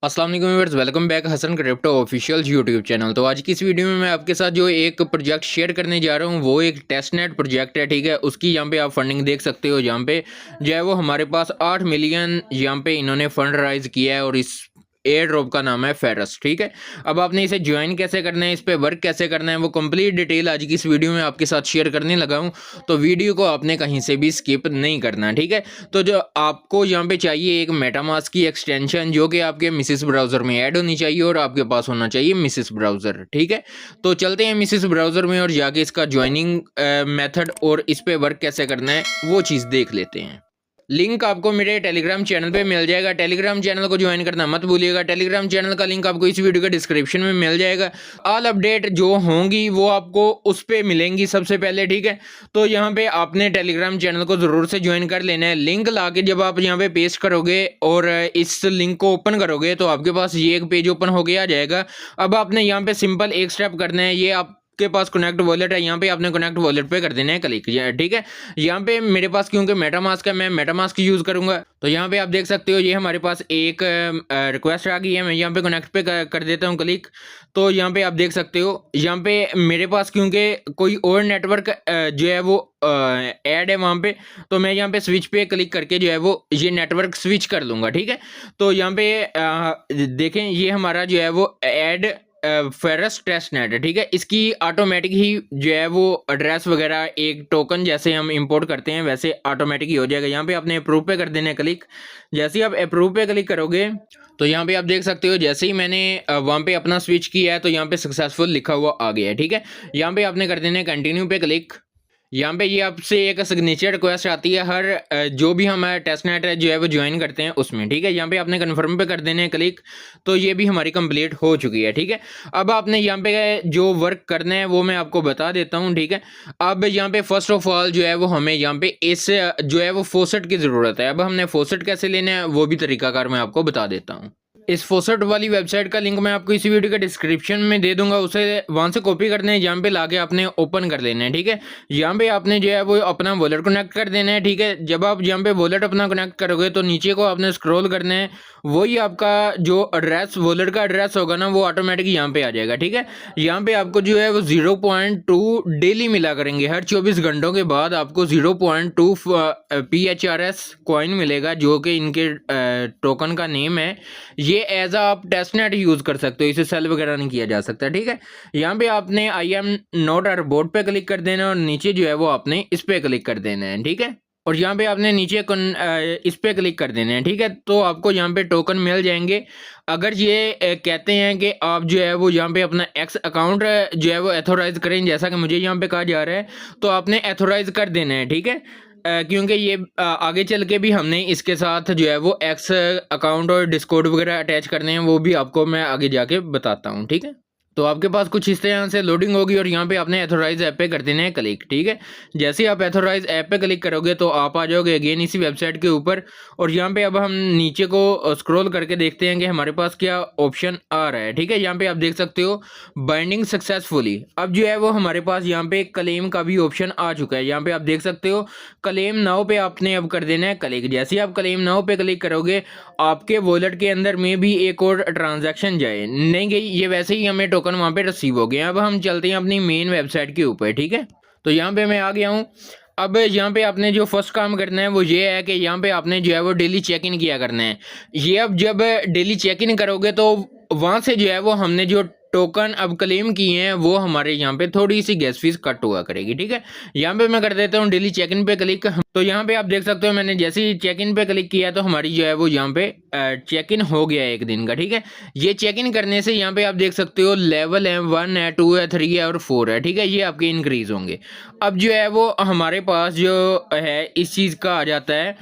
अस्सलाम वालेकुम viewers, welcome back Hasan crypto official YouTube channel. तो आज की इस वीडियो में मैं आपके साथ जो एक प्रोजेक्ट शेयर करने जा रहा हूँ वो एक टेस्टनेट प्रोजेक्ट है। ठीक है, उसकी यहाँ पे आप फंडिंग देख सकते हो। यहाँ पे जो है वो हमारे पास 8 मिलियन यहाँ पे इन्होंने फंड राइज किया है और इस एयर ड्रॉप का नाम है फेरस। ठीक है, अब आपने इसे ज्वाइन कैसे करना है, इस पे वर्क कैसे करना है, वो कंप्लीट डिटेल आज की इस वीडियो में आपके साथ शेयर करने लगा हूँ। तो वीडियो को आपने कहीं से भी स्किप नहीं करना। ठीक है, तो जो आपको यहाँ पे चाहिए एक मेटामास्क की एक्सटेंशन जो कि आपके मिसिस ब्राउज़र में ऐड होनी चाहिए और आपके पास होना चाहिए मिसिस ब्राउज़र। ठीक है, तो चलते हैं मिसिस ब्राउज़र में और जाके इसका ज्वाइनिंग मेथड और इस पे वर्क कैसे करना है वो चीज़ देख लेते हैं। लिंक आपको मेरे टेलीग्राम चैनल पे मिल जाएगा। टेलीग्राम चैनल को ज्वाइन करना मत भूलिएगा। टेलीग्राम चैनल का लिंक आपको इस वीडियो के डिस्क्रिप्शन में मिल जाएगा। ऑल अपडेट जो होंगी वो आपको उस पे मिलेंगी सबसे पहले। ठीक है, तो यहाँ पे आपने टेलीग्राम चैनल को ज़रूर से ज्वाइन कर लेना है। लिंक ला के जब आप यहाँ पे पेस्ट करोगे और इस लिंक को ओपन करोगे तो आपके पास ये एक पेज ओपन होके आ जाएगा। अब आपने यहाँ पे सिंपल एक स्टेप करना है। ये आप के पास कनेक्ट वॉलेट है, यहाँ पे आपने कनेक्ट वॉलेट पे कर देना है क्लिक। ठीक है, यहाँ पे मेरे पास क्योंकि मेटामास्क है मैं मेटामास्क यूज़ करूँगा। तो यहाँ पे आप देख सकते हो ये हमारे पास एक रिक्वेस्ट आ गई है। मैं यहाँ पे कनेक्ट पे कर देता हूँ क्लिक। तो यहाँ पे आप देख सकते हो यहाँ पे मेरे पास क्योंकि कोई और नेटवर्क जो है वो ऐड है वहाँ पे, तो मैं यहाँ पे स्विच पे क्लिक करके जो है वो ये नेटवर्क स्विच कर लूँगा। ठीक है, तो यहाँ पे देखें ये हमारा जो है वो ऐड फेरस टेस्टनेट है। ठीक है, इसकी ऑटोमेटिक ही जो है वो एड्रेस वगैरह एक टोकन जैसे हम इंपोर्ट करते हैं वैसे ऑटोमेटिक ही हो जाएगा। यहाँ पे आपने अप्रूव पे कर देना है क्लिक। जैसे ही आप अप्रूव पे क्लिक करोगे तो यहाँ पे आप देख सकते हो जैसे ही मैंने वहाँ पे अपना स्विच किया है तो यहाँ पे सक्सेसफुल लिखा हुआ आ गया है। ठीक है, यहाँ पे आपने कर देना है कंटिन्यू पे क्लिक। यहाँ पे ये आपसे एक सिग्नेचर रिक्वेस्ट आती है हर जो भी हमारा टेस्टनेट है जो है वो ज्वाइन करते हैं उसमें। ठीक है, यहाँ पे आपने कन्फर्म पे कर देने हैं क्लिक। तो ये भी हमारी कंप्लीट हो चुकी है। ठीक है, अब आपने यहाँ पे जो वर्क करना है वो मैं आपको बता देता हूँ। ठीक है, अब यहाँ पे फर्स्ट ऑफ ऑल जो है वो हमें यहाँ पे इस जो है वो फोसेट की ज़रूरत है। अब हमने फोसेट कैसे लेना है वो भी तरीकाकार मैं आपको बता देता हूँ। इस फोसेट वाली वेबसाइट का लिंक मैं आपको इसी वीडियो के डिस्क्रिप्शन में दे दूंगा, उसे वहां से कॉपी करना है, यहाँ पे लाके आपने ओपन कर लेना है। ठीक है, यहाँ पे आपने जो है वो अपना वॉलेट कनेक्ट कर देना है। ठीक है, जब आप यहाँ पे वॉलेट अपना कनेक्ट करोगे तो नीचे को आपने स्क्रॉल करना है, वही आपका जो एड्रेस वॉलेट का एड्रेस होगा ना वो ऑटोमेटिक यहाँ पे आ जाएगा। ठीक है, यहाँ पे आपको जो है वो 0.2 डेली मिला करेंगे। हर 24 घंटों के बाद आपको 0.2 PHRS कॉइन मिलेगा जो कि इनके टोकन का नेम है। ये एज आप टेस्टनेट यूज़ कर सकते हो, इसे सेल वगैरह नहीं किया जा सकता। ठीक है, यहाँ पे आपने I am not a robot पे क्लिक कर देना है और नीचे जो है वो आपने इस पे क्लिक कर देना है। ठीक है, और यहाँ पे आपने नीचे इस पे क्लिक कर देना है। ठीक है, तो आपको यहाँ पे टोकन मिल जाएंगे। अगर ये कहते हैं कि आप जो है वो यहाँ पे अपना एक्स अकाउंट जो है वो एथोराइज करें जैसा कि मुझे यहाँ पे कहा जा रहा है, तो आपने एथोराइज कर देना है। ठीक है, क्योंकि ये आगे चल के भी हमने इसके साथ जो है वो एक्स अकाउंट और डिस्कॉर्ड वगैरह अटैच करने हैं, वो भी आपको मैं आगे जाके बताता हूँ। ठीक है, तो आपके पास कुछ इस तरह से लोडिंग होगी और यहाँ पे आपने एथोराइज ऐप पे कर देना है क्लिक। ठीक है, जैसे ही आप एथोराइज ऐप पे क्लिक करोगे तो आप आ जाओगे अगेन इसी वेबसाइट के ऊपर। और यहाँ पे अब हम नीचे को स्क्रॉल करके देखते हैं कि हमारे पास क्या ऑप्शन आ रहा है। ठीक है, यहाँ पे आप देख सकते हो बाइंडिंग सक्सेसफुली। अब जो है वो हमारे पास यहाँ पे क्लेम का भी ऑप्शन आ चुका है। यहाँ पे आप देख सकते हो क्लेम नाउ पे आपने अब कर देना है क्लिक। जैसे ही आप क्लेम नाउ पे क्लिक करोगे आपके वॉलेट के अंदर में भी एक और ट्रांजैक्शन जाए नहीं गई, ये वैसे ही हमें टोकन वहाँ पे रिसीव हो गए। अब हम चलते हैं अपनी मेन वेबसाइट के ऊपर। ठीक है, तो यहाँ पे मैं आ गया हूँ। अब यहाँ पे आपने जो फर्स्ट काम करना है वो ये है कि यहाँ पे आपने जो है वो डेली चेक इन किया करना है। ये अब जब डेली चेक इन करोगे तो वहाँ से जो है वो हमने जो टोकन अब क्लेम किए हैं वो हमारे यहाँ पे थोड़ी सी गैस फीस कट हुआ करेगी। ठीक है, यहाँ पे मैं कर देता हूँ डेली चेक इन पे क्लिक। तो यहाँ पे आप देख सकते हो मैंने जैसे ही चेक इन पे क्लिक किया तो हमारी जो है वो यहाँ पे चेक इन हो गया एक दिन का। ठीक है, ये चेक इन करने से यहाँ पे आप देख सकते हो लेवल है 1 है 2 है 3 है और 4 है। ठीक है, ये आपके इंक्रीज होंगे। अब जो है वो हमारे पास जो है इस चीज़ का आ जाता है,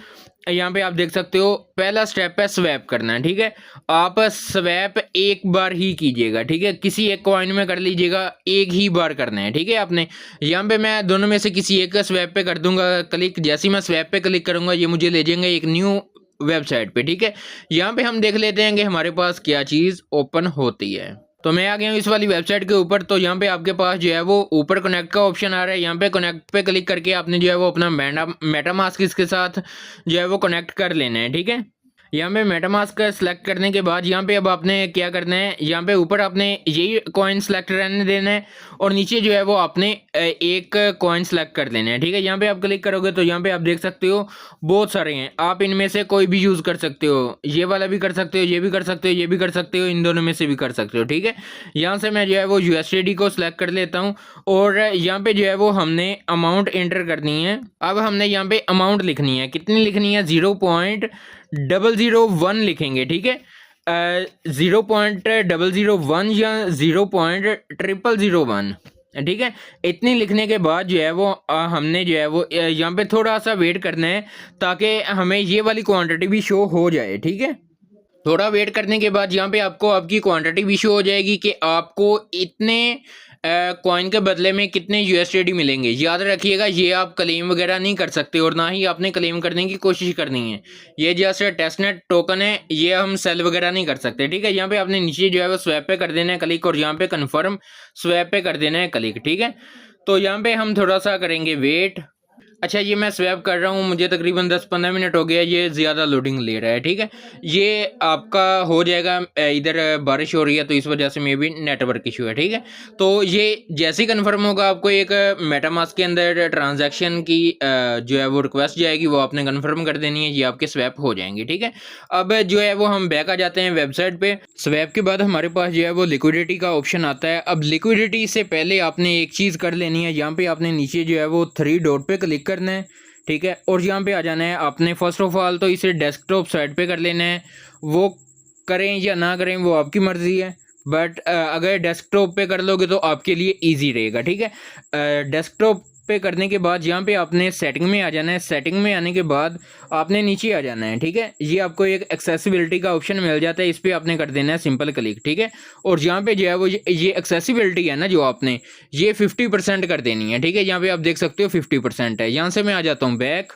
यहाँ पे आप देख सकते हो पहला स्टेप है स्वैप करना है। ठीक है, आप स्वैप एक बार ही कीजिएगा। ठीक है, किसी एक कॉइन में कर लीजिएगा, एक ही बार करना है। ठीक है, आपने यहाँ पे मैं दोनों में से किसी एक का स्वैप पे कर दूंगा क्लिक। जैसे ही मैं स्वैप पे क्लिक करूंगा ये मुझे ले जाएंगे एक न्यू वेबसाइट पे। ठीक है, यहाँ पे हम देख लेते हैं कि हमारे पास क्या चीज़ ओपन होती है। तो मैं आ गया हूँ इस वाली वेबसाइट के ऊपर। तो यहाँ पे आपके पास जो है वो ऊपर कनेक्ट का ऑप्शन आ रहा है। यहाँ पे कनेक्ट पे क्लिक करके आपने जो है वो अपना मेटामास्क इसके साथ जो है वो कनेक्ट कर लेना है। ठीक है, यहाँ पे मेटामास्क सेलेक्ट करने के बाद यहाँ पे अब आपने क्या करना है, यहाँ पे ऊपर आपने यही कॉइन सेलेक्ट रहने देना है और नीचे जो है वो आपने एक कॉइन सेलेक्ट कर लेना है। ठीक है, यहाँ पे आप क्लिक करोगे तो यहाँ पे आप देख सकते हो बहुत सारे हैं, आप इनमें से कोई भी यूज़ कर सकते हो। ये वाला भी कर सकते हो, ये भी कर सकते हो, ये भी कर सकते हो, इन दोनों में से भी कर सकते हो। ठीक है, यहाँ से मैं जो है वो USDT को सिलेक्ट कर लेता हूँ और यहाँ पे जो है वो हमने अमाउंट एंटर करनी है। अब हमने यहाँ पे अमाउंट लिखनी है, कितनी लिखनी है, 0.001 लिखेंगे। ठीक है, 0.001 या 0.0001। ठीक है, इतनी लिखने के बाद जो है वो हमने जो है वो यहाँ पे थोड़ा सा वेट करना है ताकि हमें ये वाली क्वांटिटी भी शो हो जाए। ठीक है, थोड़ा वेट करने के बाद यहाँ पे आपको आपकी क्वांटिटी भी शो हो जाएगी कि आपको इतने कॉइन के बदले में कितने USDT मिलेंगे। याद रखिएगा, ये आप क्लेम वगैरह नहीं कर सकते और ना ही आपने क्लेम करने की कोशिश करनी है। ये जैसे टेस्टनेट टोकन है, ये हम सेल वगैरह नहीं कर सकते। ठीक है, यहाँ पे आपने नीचे जो है वो स्वैप पे कर देना है क्लिक और यहाँ पे कन्फर्म स्वैप पे कर देना है क्लिक। ठीक है, तो यहाँ पे हम थोड़ा सा करेंगे वेट। अच्छा, ये मैं स्वैप कर रहा हूँ, मुझे तकरीबन 10-15 मिनट हो गया, ये ज़्यादा लोडिंग ले रहा है। ठीक है, ये आपका हो जाएगा। इधर बारिश हो रही है तो इस वजह से मे भी नेटवर्क इशू है। ठीक है, तो ये जैसे ही कन्फर्म होगा आपको एक मेटामास्क के अंदर ट्रांजैक्शन की जो है वो रिक्वेस्ट जाएगी, वो आपने कन्फर्म कर देनी है, ये आपके स्वैप हो जाएंगे। ठीक है, अब जो है वो हम बैक आ जाते हैं वेबसाइट पे। स्वैप के बाद हमारे पास जो है वो लिक्विडिटी का ऑप्शन आता है। अब लिक्विडिटी से पहले आपने एक चीज़ कर लेनी है, यहाँ पे आपने नीचे जो है वो 3 डॉट पे क्लिक करना है। ठीक है, और यहाँ पे आ जाना है आपने। फर्स्ट ऑफ ऑल तो इसे डेस्कटॉप साइड पे कर लेना है, वो करें या ना करें वो आपकी मर्ज़ी है, बट अगर डेस्कटॉप पे कर लोगे तो आपके लिए इजी रहेगा। ठीक है, डेस्कटॉप पे करने के बाद यहाँ पे आपने सेटिंग में आ जाना है। सेटिंग में आने के बाद आपने नीचे आ जाना है। ठीक है, ये आपको एक एक्सेसिबिलिटी का ऑप्शन मिल जाता है, इस पर आपने कर देना है सिंपल क्लिक। ठीक है, और यहाँ पे जो है वो ये एक्सेसिबिलिटी है ना, जो आपने ये 50% कर देनी है। ठीक है, यहाँ पे आप देख सकते हो 50% है। यहाँ से मैं आ जाता हूँ बैक।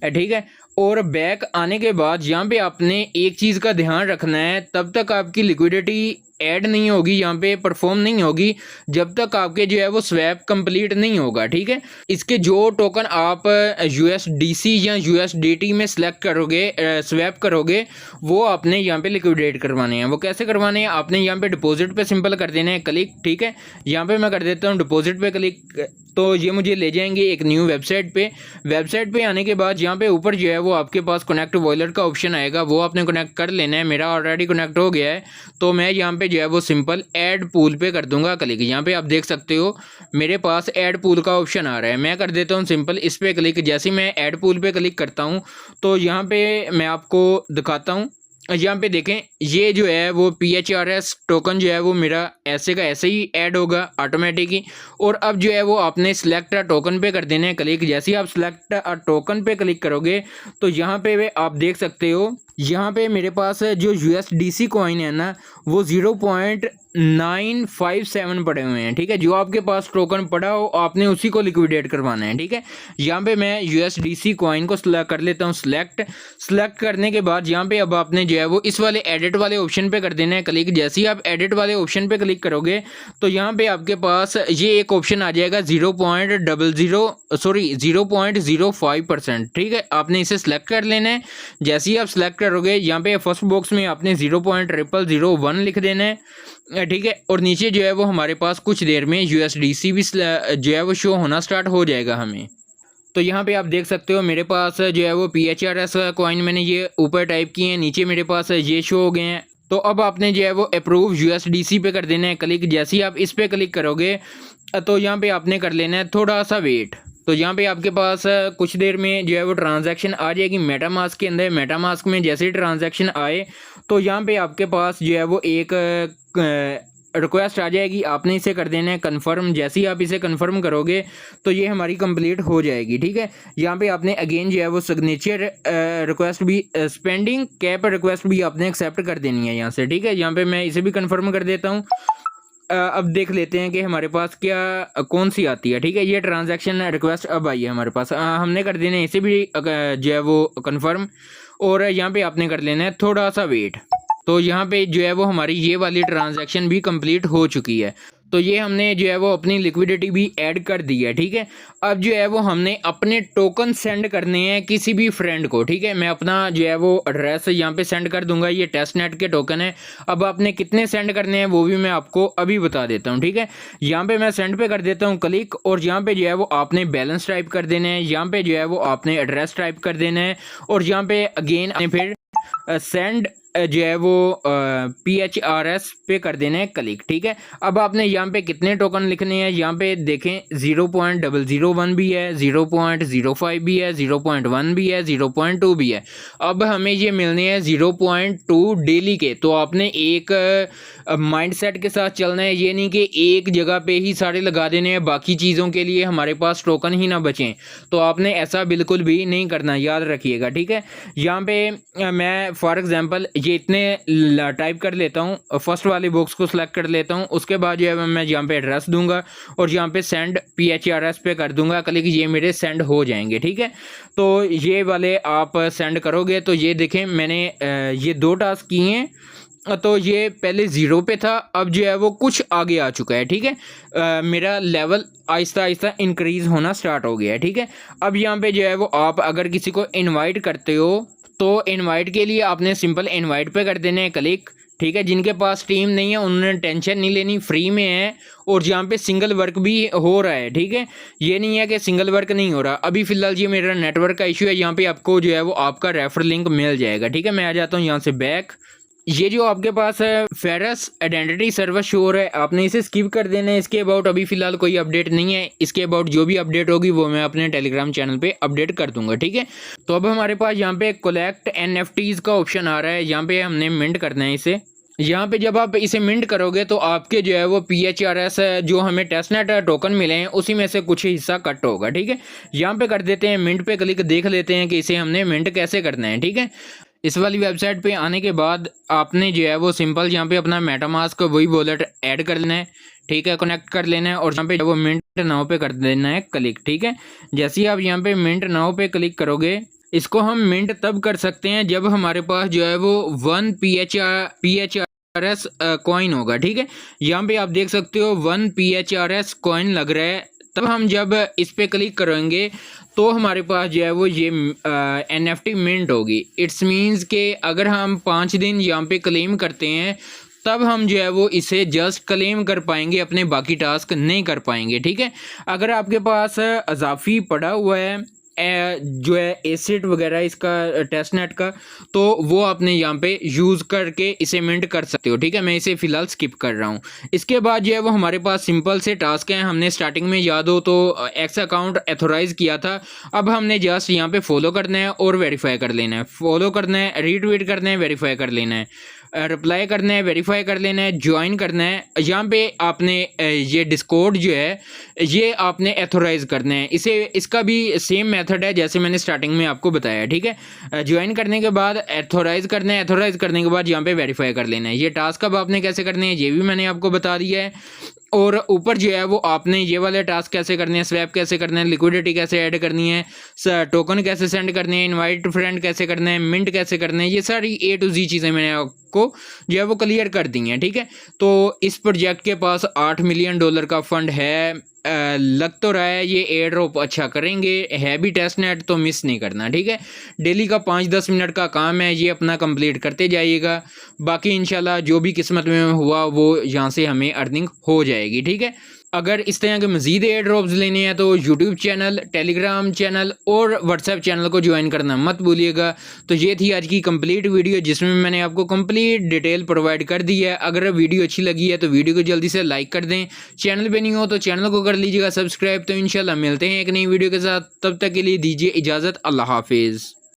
ठीक है, और बैक आने के बाद यहाँ पे आपने एक चीज़ का ध्यान रखना है, तब तक आपकी लिक्विडिटी ऐड नहीं होगी, यहाँ पे परफॉर्म नहीं होगी जब तक आपके जो है वो स्वैप कंप्लीट नहीं होगा। ठीक है, इसके जो टोकन आप USDC या USDT में सिलेक्ट करोगे, स्वैप करोगे, वो आपने यहाँ पे लिक्विडेट करवाने हैं। वो कैसे करवाने हैं, आपने यहाँ पे डिपॉजिट पे सिंपल कर देना है क्लिक। ठीक है, यहाँ पे मैं कर देता हूँ डिपॉजिट पे क्लिक, तो ये मुझे ले जाएंगे एक न्यू वेबसाइट पे। वेबसाइट पे आने के बाद यहाँ पे ऊपर जो है वो आपके पास कनेक्ट वॉलेट का ऑप्शन आएगा, वो आपने कनेक्ट कर लेना है। मेरा ऑलरेडी कनेक्ट हो गया है, तो मैं यहाँ पे जो है वो सिंपल ऐड पूल पे कर दूंगा क्लिक। यहाँ पे आप देख सकते हो मेरे पास ऐड पूल का ऑप्शन आ रहा है, मैं कर देता हूँ सिंपल इस पे क्लिक। जैसे मैं ऐड पूल पे क्लिक करता हूँ तो यहाँ पे मैं आपको दिखाता हूँ। यहाँ पे देखें, ये जो है वो PHRS टोकन जो है वो मेरा ऐसे का ऐसे ही ऐड होगा ऑटोमेटिक ही। और अब जो है वो आपने सिलेक्ट अ टोकन पे कर देना है क्लिक। जैसे ही आप सिलेक्ट अ टोकन पे क्लिक करोगे तो यहाँ पे आप देख सकते हो, यहाँ पे मेरे पास जो USDC कॉइन है ना, वो 0.957 पड़े हुए हैं। ठीक है, जो आपके पास टोकन पड़ा हो आपने उसी को लिक्विडेट करवाना है। ठीक है, यहाँ पे मैं USDC कॉइन को कर लेता हूँ सेलेक्ट करने के बाद यहाँ पे अब आपने जो है वो इस वाले एडिट वाले ऑप्शन पे कर देना है क्लिक। जैसे ही आप एडिट वाले ऑप्शन पे क्लिक करोगे तो यहाँ पे आपके पास ये एक ऑप्शन आ जाएगा 0.05%। ठीक है, आपने इसे सिलेक्ट कर लेना है। जैसे ही आप सिलेक्ट करोगे यहाँ पे फर्स्ट बॉक्स में आपने 0.0001 लिख देना है। ठीक है, और नीचे जो है वो हमारे पास कुछ देर में USDC भी जो है वो शो होना स्टार्ट हो जाएगा हमें। तो यहाँ पे आप देख सकते हो मेरे पास जो है वो PHRS कॉइन मैंने ये ऊपर टाइप किए हैं, नीचे मेरे पास ये शो हो गए हैं। तो अब आपने जो है वो अप्रूव USDC पे कर देना है क्लिक। जैसे ही आप इस पे क्लिक करोगे तो यहाँ पे आपने कर लेना है थोड़ा सा वेट। तो यहाँ पे आपके पास कुछ देर में जो है वो ट्रांजैक्शन आ जाएगी मेटामास्क के अंदर। मेटामास्क में जैसे ही ट्रांजैक्शन आए तो यहाँ पे आपके पास जो है वो एक रिक्वेस्ट आ जाएगी, आपने इसे कर देना है कन्फर्म। जैसे ही आप इसे कन्फर्म करोगे तो ये हमारी कंप्लीट हो जाएगी। ठीक है, यहाँ पे आपने अगेन जो है वो सिग्नेचर रिक्वेस्ट भी, स्पेंडिंग कैप रिक्वेस्ट भी आपने एक्सेप्ट कर देनी है यहाँ से। ठीक है, यहाँ पे मैं इसे भी कन्फर्म कर देता हूँ। अब देख लेते हैं कि हमारे पास क्या कौन सी आती है। ठीक है, ये ट्रांजैक्शन रिक्वेस्ट अब आई है हमारे पास, हमने कर देना है इसे भी जो है वो कन्फर्म। और यहाँ पे आपने कर लेना है थोड़ा सा वेट। तो यहाँ पे जो है वो हमारी ये वाली ट्रांजैक्शन भी कंप्लीट हो चुकी है। तो ये हमने जो है वो अपनी लिक्विडिटी भी ऐड कर दी है, ठीक है। अब जो है वो हमने अपने टोकन सेंड करने हैं किसी भी फ्रेंड को, ठीक है। मैं अपना जो है वो एड्रेस यहाँ पे सेंड कर दूंगा, ये टेस्ट नेट के टोकन है। अब आपने कितने सेंड करने हैं वो भी मैं आपको अभी बता देता हूँ, ठीक है। यहाँ पे मैं सेंड पे कर देता हूँ क्लिक, और यहाँ पे जो है वो आपने बैलेंस टाइप कर देना है, यहाँ पे जो है वो आपने एड्रेस टाइप कर देना है, और यहाँ पे अगेन फिर सेंड जो है वो PHRS पे कर देना है क्लिक, ठीक है। अब आपने यहाँ पे कितने टोकन लिखने हैं, यहाँ पे देखें 0.001 भी है, 0.05 भी है, 0.1 भी है, 0.2 भी है। अब हमें ये मिलने हैं 0.2 डेली के। तो आपने एक माइंडसेट के साथ चलना है, ये नहीं कि एक जगह पे ही सारे लगा देने हैं, बाकी चीज़ों के लिए हमारे पास टोकन ही ना बचें। तो आपने ऐसा बिल्कुल भी नहीं करना, याद रखिएगा, ठीक है। यहाँ पे मैं फॉर एग्जांपल ये इतने टाइप कर लेता हूँ, फर्स्ट वाली बॉक्स को सिलेक्ट कर लेता हूँ। उसके बाद जो है मैं यहाँ पे एड्रेस दूंगा और यहाँ पे सेंड PHRS पे कर दूंगा क्लिक, ये मेरे सेंड हो जाएंगे, ठीक है। तो ये वाले आप सेंड करोगे तो ये देखें मैंने ये 2 टास्क किए हैं। तो ये पहले 0 पे था, अब जो है वो कुछ आगे आ चुका है, ठीक है। मेरा लेवल आहिस्ता आहिस्ता इंक्रीज़ होना स्टार्ट हो गया है, ठीक है। अब यहाँ पे जो है वो आप अगर किसी को इनवाइट करते हो तो इनवाइट के लिए आपने सिंपल इनवाइट पे कर देना है क्लिक, ठीक है। जिनके पास टीम नहीं है उन्होंने टेंशन नहीं लेनी, फ्री में है, और यहाँ पे सिंगल वर्क भी हो रहा है, ठीक है। ये नहीं है कि सिंगल वर्क नहीं हो रहा। अभी फ़िलहाल ये मेरा नेटवर्क का इशू है, यहाँ पे आपको जो है वो आपका रेफर लिंक मिल जाएगा, ठीक है। मैं आ जाता हूँ यहाँ से बैक। ये जो आपके पास है फेरस आइडेंटिटी सर्वर शो हो रहा है, आपने इसे स्किप कर देना है। इसके अबाउट अभी फ़िलहाल कोई अपडेट नहीं है, इसके अबाउट जो भी अपडेट होगी वो मैं अपने टेलीग्राम चैनल पे अपडेट कर दूंगा, ठीक है। तो अब हमारे पास यहाँ पे कलेक्ट NFTs का ऑप्शन आ रहा है, यहाँ पे हमने मिंट करना है इसे। यहाँ पे जब आप इसे मिंट करोगे तो आपके जो है वो PHRS जो हमें टेस्टनेट टोकन मिले हैं उसी में से कुछ हिस्सा कट होगा, ठीक है। यहाँ पे कर देते हैं मिंट पे क्लिक, देख लेते हैं कि इसे हमने मिंट कैसे करना है, ठीक है। इस वाली वेबसाइट पे आने के बाद आपने जो है वो सिंपल यहाँ पे अपना मेटामास्क वही वॉलेट ऐड कर लेना है, ठीक है, कनेक्ट कर लेना है, और यहाँ पे वो मिंट नाउ पे कर देना है क्लिक, ठीक है। जैसे ही आप यहाँ पे मिंट नाउ पे क्लिक करोगे, इसको हम मिंट तब कर सकते हैं जब हमारे पास जो है वो 1 PHRS कॉइन होगा, ठीक है। यहाँ पे आप देख सकते हो 1 PHRS कॉइन लग रहा है। तब हम जब इस पे क्लिक करेंगे तो हमारे पास जो है वो ये NFT मिंट होगी। इट्स मीन्स के अगर हम 5 दिन यहाँ पे क्लेम करते हैं तब हम जो है वो इसे जस्ट क्लेम कर पाएंगे, अपने बाकी टास्क नहीं कर पाएंगे, ठीक है। अगर आपके पास अजाफी पड़ा हुआ है जो है एसिड वगैरह इसका टेस्टनेट का, तो वो आपने यहाँ पे यूज़ करके इसे मिंट कर सकते हो, ठीक है। मैं इसे फ़िलहाल स्किप कर रहा हूँ। इसके बाद जो है वो हमारे पास सिंपल से टास्क हैं। हमने स्टार्टिंग में याद हो तो एक्स अकाउंट एथोराइज़ किया था। अब हमने जस्ट यहाँ पे फॉलो करना है और वेरीफाई कर लेना है, फॉलो करना है, रीट्वीट करना है, वेरीफाई कर लेना है, रिप्लाई करना है, वेरीफाई कर लेना है, ज्वाइन करना है। यहाँ पे आपने ये डिस्कॉर्ड जो है ये आपने एथोराइज़ करना है। इसका भी सेम मेथड है जैसे मैंने स्टार्टिंग में आपको बताया, ठीक है। ज्वाइन करने के बाद एथोराइज़ करना है, एथोराइज़ करने के बाद यहाँ पे वेरीफाई कर लेना है। ये टास्क अब आपने कैसे करने हैं ये भी मैंने आपको बता दिया है। और ऊपर जो है वो आपने ये वाले टास्क कैसे करने हैं, स्वैप कैसे करना है, लिक्विडिटी कैसे ऐड करनी है, टोकन कैसे सेंड करने हैं, इनवाइट फ्रेंड कैसे करना है, मिंट कैसे करना है, ये सारी A to Z चीज़ें मैंने आपको जो है वो क्लियर कर दी हैं, ठीक है। तो इस प्रोजेक्ट के पास $8 मिलियन का फंड है। लग तो रहा है ये एयर ड्रॉप अच्छा करेंगे, है भी टेस्ट नेट, तो मिस नहीं करना, ठीक है। डेली का 5-10 मिनट का काम है, ये अपना कंप्लीट करते जाइएगा। बाकी इंशाल्लाह जो भी किस्मत में हुआ वो यहाँ से हमें अर्निंग हो जाएगी, ठीक है। अगर इस तरह के मज़ीद एयर ड्रॉप्स लेने हैं तो यूट्यूब चैनल, टेलीग्राम चैनल और व्हाट्सएप चैनल को ज्वाइन करना मत भूलिएगा। तो ये थी आज की कंप्लीट वीडियो जिसमें मैंने आपको कंप्लीट डिटेल प्रोवाइड कर दी है। अगर वीडियो अच्छी लगी है तो वीडियो को जल्दी से लाइक कर दें, चैनल पे नहीं हो तो चैनल को कर लीजिएगा सब्सक्राइब। तो इंशाल्लाह मिलते हैं एक नई वीडियो के साथ, तब तक के लिए दीजिए इजाज़त, अल्लाह हाफिज़।